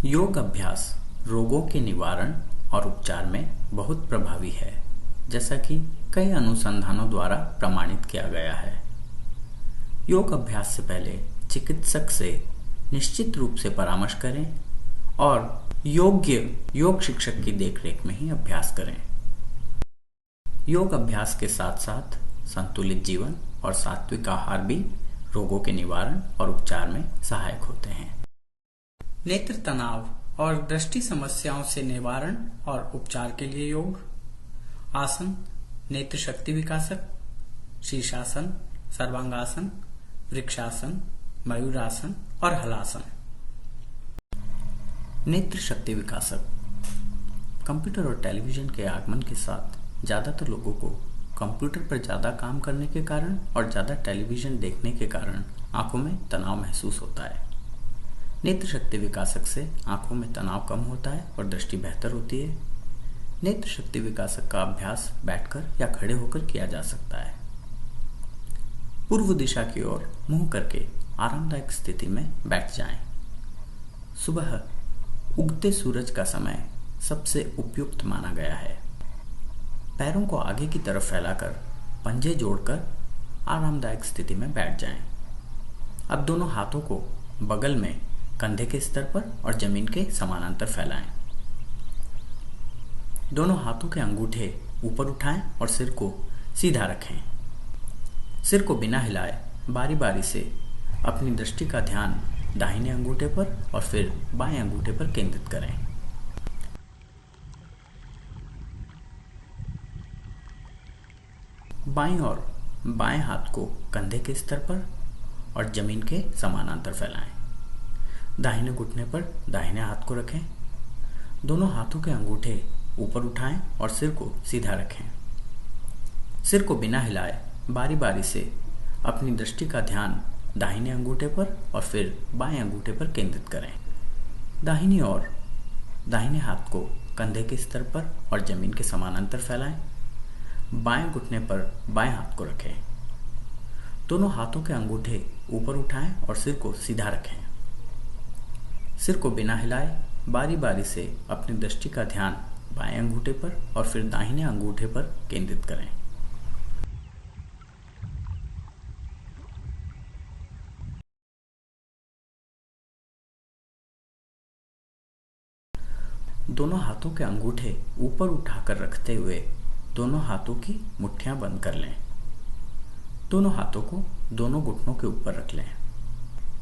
योग अभ्यास रोगों के निवारण और उपचार में बहुत प्रभावी है, जैसा कि कई अनुसंधानों द्वारा प्रमाणित किया गया है। योग अभ्यास से पहले चिकित्सक से निश्चित रूप से परामर्श करें और योग्य योग शिक्षक की देखरेख में ही अभ्यास करें। योग अभ्यास के साथ साथ संतुलित जीवन और सात्विक आहार भी रोगों के निवारण और उपचार में सहायक होते हैं। नेत्र तनाव और दृष्टि समस्याओं से निवारण और उपचार के लिए योग आसन, नेत्र शक्ति विकासक, शीर्षासन, सर्वांगासन, वृक्षासन, मयूरासन और हलासन। नेत्र शक्ति विकासक कंप्यूटर और टेलीविजन के आगमन के साथ ज्यादातर लोगों को कंप्यूटर पर ज्यादा काम करने के कारण और ज्यादा टेलीविजन देखने के कारण आंखों में तनाव महसूस होता है। नेत्र शक्ति विकासक से आंखों में तनाव कम होता है और दृष्टि बेहतर होती है। नेत्र शक्ति विकासक का अभ्यास बैठकर या खड़े होकर किया जा सकता है। पूर्व दिशा की ओर मुंह करके आरामदायक स्थिति में बैठ जाएं। सुबह उगते सूरज का समय सबसे उपयुक्त माना गया है। पैरों को आगे की तरफ फैलाकर पंजे जोड़कर आरामदायक स्थिति में बैठ जाएं। अब दोनों हाथों को बगल में कंधे के स्तर पर और जमीन के समानांतर फैलाएं। दोनों हाथों के अंगूठे ऊपर उठाएं और सिर को सीधा रखें। सिर को बिना हिलाए बारी बारी से अपनी दृष्टि का ध्यान दाहिने अंगूठे पर और फिर बाएं अंगूठे पर केंद्रित करें। बाईं और बाएं हाथ को कंधे के स्तर पर और जमीन के समानांतर फैलाएं। दाहिने घुटने पर दाहिने हाथ को रखें। दोनों हाथों के अंगूठे ऊपर उठाएं और सिर को सीधा रखें। सिर को बिना हिलाए बारी बारी से अपनी दृष्टि का ध्यान दाहिने अंगूठे पर और फिर बाएं अंगूठे पर केंद्रित करें। दाहिनी ओर दाहिने हाथ को कंधे के स्तर पर और जमीन के समानांतर फैलाएं। बाएं घुटने पर बाएं हाथ को रखें। दोनों हाथों के अंगूठे ऊपर उठाएं और सिर को सीधा रखें। सिर को बिना हिलाए बारी बारी से अपनी दृष्टि का ध्यान बाएं अंगूठे पर और फिर दाहिने अंगूठे पर केंद्रित करें। दोनों हाथों के अंगूठे ऊपर उठाकर रखते हुए दोनों हाथों की मुट्ठियां बंद कर लें। दोनों हाथों को दोनों घुटनों के ऊपर रख लें।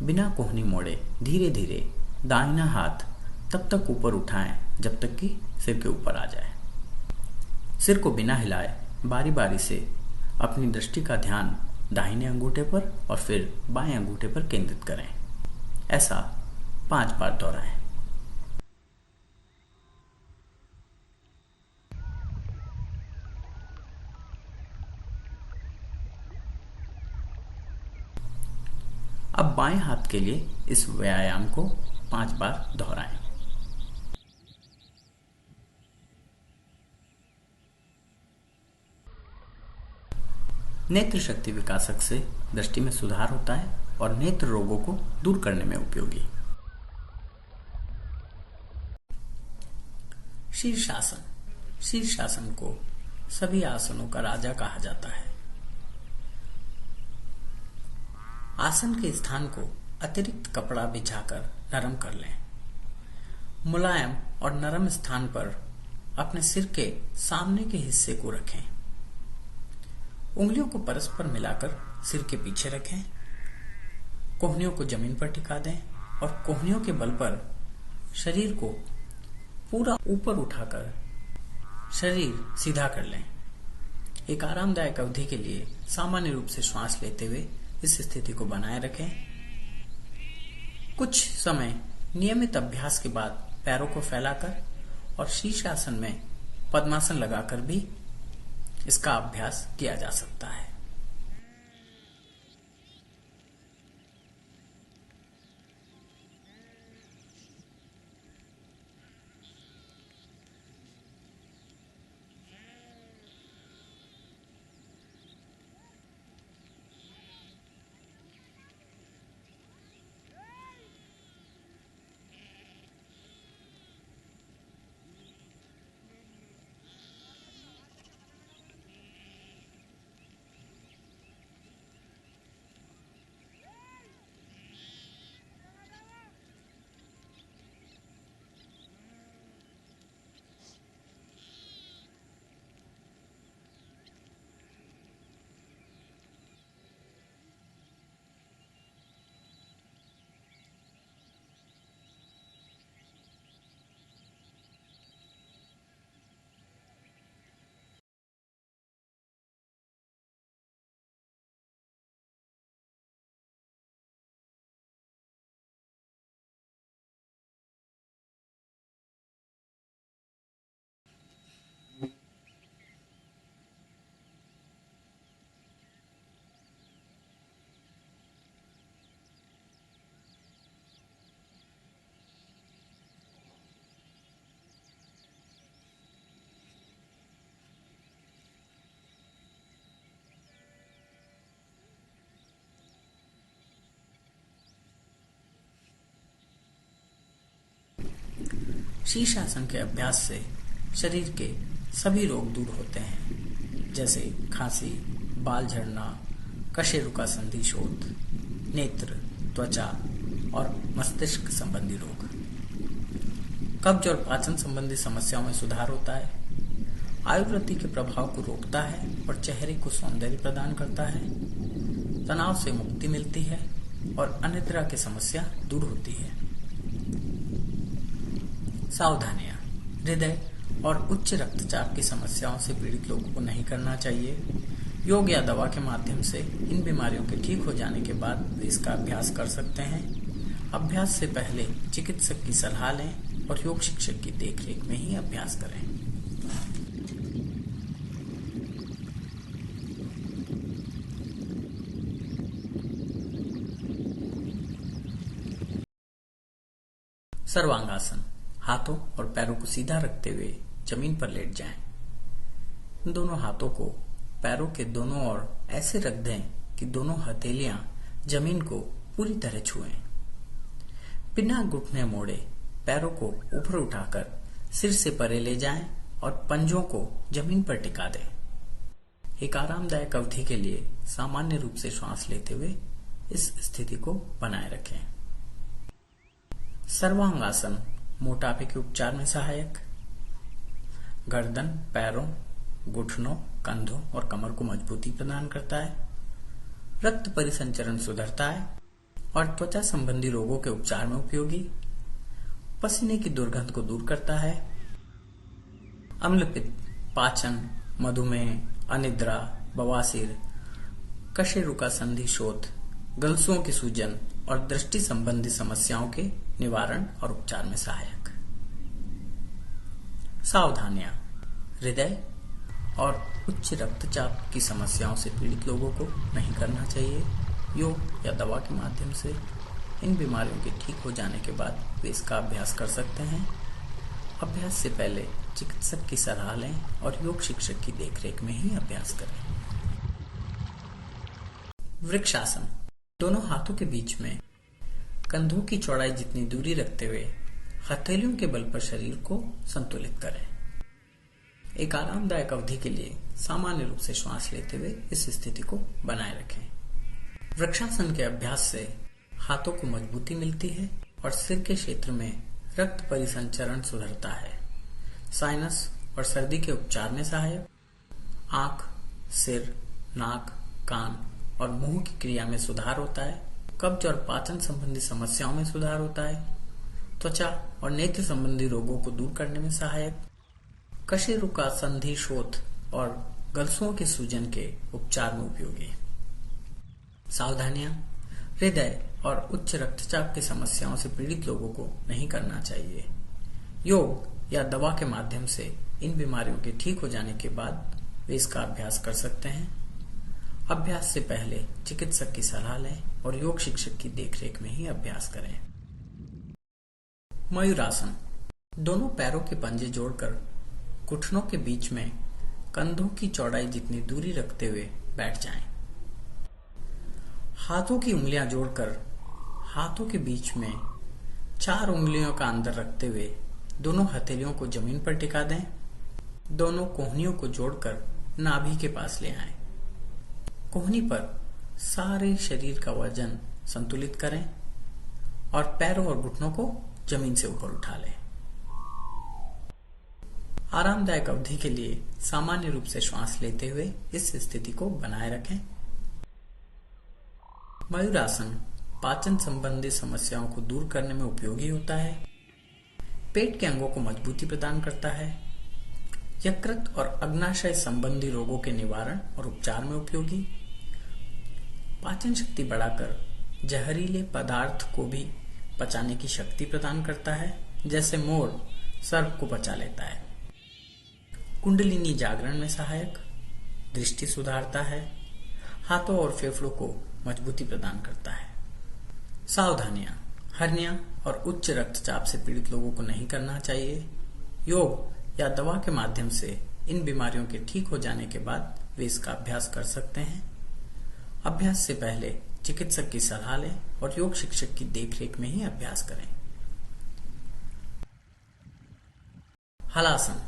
बिना कोहनी मोड़े धीरे धीरे दाहिना हाथ तब तक ऊपर उठाएं जब तक कि सिर के ऊपर आ जाए। सिर को बिना हिलाए बारी बारी से अपनी दृष्टि का ध्यान दाहिने अंगूठे पर और फिर बाएं अंगूठे पर केंद्रित करें। ऐसा 5 बार दोहराएं। अब बाएं हाथ के लिए इस व्यायाम को 5 बार दोहराएं। नेत्र शक्ति विकासक से दृष्टि में सुधार होता है और नेत्र रोगों को दूर करने में उपयोगी। शीर्षासन। शीर्षासन को सभी आसनों का राजा कहा जाता है। आसन के स्थान को अतिरिक्त कपड़ा बिछाकर नरम कर लें। मुलायम और नरम स्थान पर अपने सिर के सामने के हिस्से को रखें। उंगलियों को परस्पर मिलाकर सिर के पीछे रखें। कोहनियों को जमीन पर टिका दें और कोहनियों के बल पर शरीर को पूरा ऊपर उठाकर शरीर सीधा कर लें। एक आरामदायक अवधि के लिए सामान्य रूप से श्वास लेते हुए इस स्थिति को बनाए रखें। कुछ समय नियमित अभ्यास के बाद पैरों को फैलाकर और शीर्षासन में पद्मासन लगाकर भी इसका अभ्यास किया जा सकता है। शीर्षासन के अभ्यास से शरीर के सभी रोग दूर होते हैं, जैसे खांसी, बाल झड़ना, कशेरुका संधि शोथ, नेत्र, त्वचा और मस्तिष्क संबंधी रोग। कब्ज और पाचन संबंधी समस्याओं में सुधार होता है, आयुर्वृत्ति के प्रभाव को रोकता है और चेहरे को सौंदर्य प्रदान करता है, तनाव से मुक्ति मिलती है और अनिद्रा की समस्या दूर होती है। सावधानियां। हृदय और उच्च रक्तचाप की समस्याओं से पीड़ित लोगों को नहीं करना चाहिए। योग या दवा के माध्यम से इन बीमारियों के ठीक हो जाने के बाद वे इसका अभ्यास कर सकते हैं। अभ्यास से पहले चिकित्सक की सलाह लें और योग शिक्षक की देखरेख में ही अभ्यास करें। सर्वांगासन। हाथों और पैरों को सीधा रखते हुए जमीन पर लेट जाएं। दोनों हाथों को पैरों के दोनों ओर ऐसे रख दें कि दोनों हथेलियां जमीन को पूरी तरह छुएं। बिना घुटने मोड़े पैरों को ऊपर उठाकर सिर से परे ले जाएं और पंजों को जमीन पर टिका दें। एक आरामदायक अवधि के लिए सामान्य रूप से श्वास लेते हुए इस स्थिति को बनाए रखें। सर्वांगासन मोटापे के उपचार में सहायक। गर्दन, पैरों, घुटनों, कंधों और कमर को मजबूती प्रदान करता है, रक्त परिसंचरण सुधरता है और त्वचा संबंधी रोगों के उपचार में उपयोगी, पसीने की दुर्गंध को दूर करता है, अम्लपित्त, पाचन, मधुमेह, अनिद्रा, बवासीर, कशेरुका संधि शोथ, गलसुओं की सूजन और दृष्टि संबंधी समस्याओं के निवारण और उपचार में सहायक। सावधानियां। हृदय और उच्च रक्तचाप की समस्याओं से पीड़ित लोगों को नहीं करना चाहिए। योग या दवा के माध्यम से इन बीमारियों के ठीक हो जाने के बाद वे इसका अभ्यास कर सकते हैं। अभ्यास से पहले चिकित्सक की सलाह लें और योग शिक्षक की देखरेख में ही अभ्यास करें। वृक्षासन। दोनों हाथों के बीच में कंधों की चौड़ाई जितनी दूरी रखते हुए हथेलियों के बल पर शरीर को संतुलित करें। एक आरामदायक अवधि के लिए सामान्य रूप से श्वास लेते हुए इस स्थिति को बनाए रखें। वृक्षासन के अभ्यास से हाथों को मजबूती मिलती है और सिर के क्षेत्र में रक्त परिसंचरण सुधरता है, साइनस और सर्दी के उपचार में सहायक, आंख, सिर, नाक, कान और मुंह की क्रिया में सुधार होता है, कब्ज और पाचन संबंधी समस्याओं में सुधार होता है, त्वचा और नेत्र संबंधी रोगों को दूर करने में सहायक, कशेरुका संधि शोथ और गलसुओं के सूजन के उपचार में उपयोगी। सावधानियां। हृदय और उच्च रक्तचाप की समस्याओं से पीड़ित लोगों को नहीं करना चाहिए। योग या दवा के माध्यम से इन बीमारियों के ठीक हो जाने के बाद वे इसका अभ्यास कर सकते हैं। अभ्यास से पहले चिकित्सक की सलाह लें और योग शिक्षक की देखरेख में ही अभ्यास करें। मयूरासन। दोनों पैरों के पंजे जोड़कर घुटनों के बीच में कंधों की चौड़ाई जितनी दूरी रखते हुए बैठ जाएं। हाथों की उंगलियां जोड़कर हाथों के बीच में 4 उंगलियों का अंतर रखते हुए दोनों हथेलियों को जमीन पर टिका दें। दोनों कोहनियों को जोड़कर नाभि के पास ले आएं। कोहनी पर सारे शरीर का वजन संतुलित करें और पैरों और घुटनों को जमीन से ऊपर उठा लें। आरामदायक अवधि के लिए सामान्य रूप से श्वास लेते हुए इस स्थिति को बनाए रखें। मयूरासन पाचन संबंधी समस्याओं को दूर करने में उपयोगी होता है, पेट के अंगों को मजबूती प्रदान करता है, यकृत और अग्नाशय संबंधी रोगों के निवारण और उपचार में उपयोगी, पाचन शक्ति बढ़ाकर जहरीले पदार्थ को भी पचाने की शक्ति प्रदान करता है, जैसे मोर सर्प को पचा लेता है, कुंडलिनी जागरण में सहायक, दृष्टि सुधारता है, हाथों और फेफड़ों को मजबूती प्रदान करता है। सावधानियां। हर्निया और उच्च रक्तचाप से पीड़ित लोगों को नहीं करना चाहिए। योग या दवा के माध्यम से इन बीमारियों के ठीक हो जाने के बाद वे इसका अभ्यास कर सकते हैं। अभ्यास से पहले चिकित्सक की सलाह लें और योग शिक्षक की देखरेख में ही अभ्यास करें। हलासन।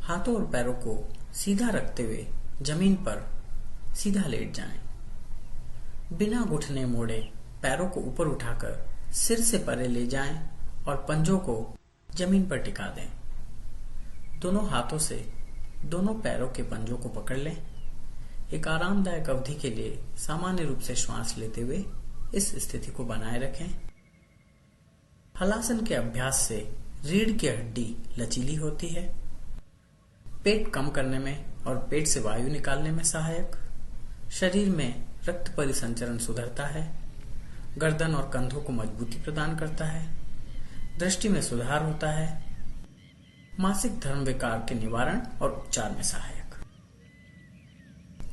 हाथों और पैरों को सीधा रखते हुए जमीन पर सीधा लेट जाएं। बिना घुटने मोड़े पैरों को ऊपर उठाकर सिर से परे ले जाएं और पंजों को जमीन पर टिका दें। दोनों हाथों से दोनों पैरों के पंजों को पकड़ लें। एक आरामदायक अवधि के लिए सामान्य रूप से श्वास लेते हुए इस स्थिति को बनाए रखें। हलासन के अभ्यास से रीढ़ की हड्डी लचीली होती है, पेट कम करने में और पेट से वायु निकालने में सहायक, शरीर में रक्त परिसंचरण सुधरता है, गर्दन और कंधों को मजबूती प्रदान करता है, दृष्टि में सुधार होता है, मासिक धर्म विकार के निवारण और उपचार में सहायक।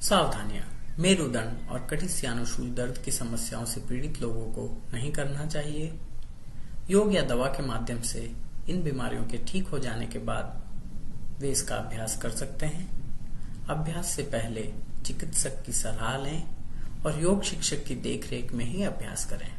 सावधानियां। मेरुदंड और कटिस्यानुशूल दर्द की समस्याओं से पीड़ित लोगों को नहीं करना चाहिए। योग या दवा के माध्यम से इन बीमारियों के ठीक हो जाने के बाद वे इसका अभ्यास कर सकते हैं। अभ्यास से पहले चिकित्सक की सलाह लें और योग शिक्षक की देखरेख में ही अभ्यास करें।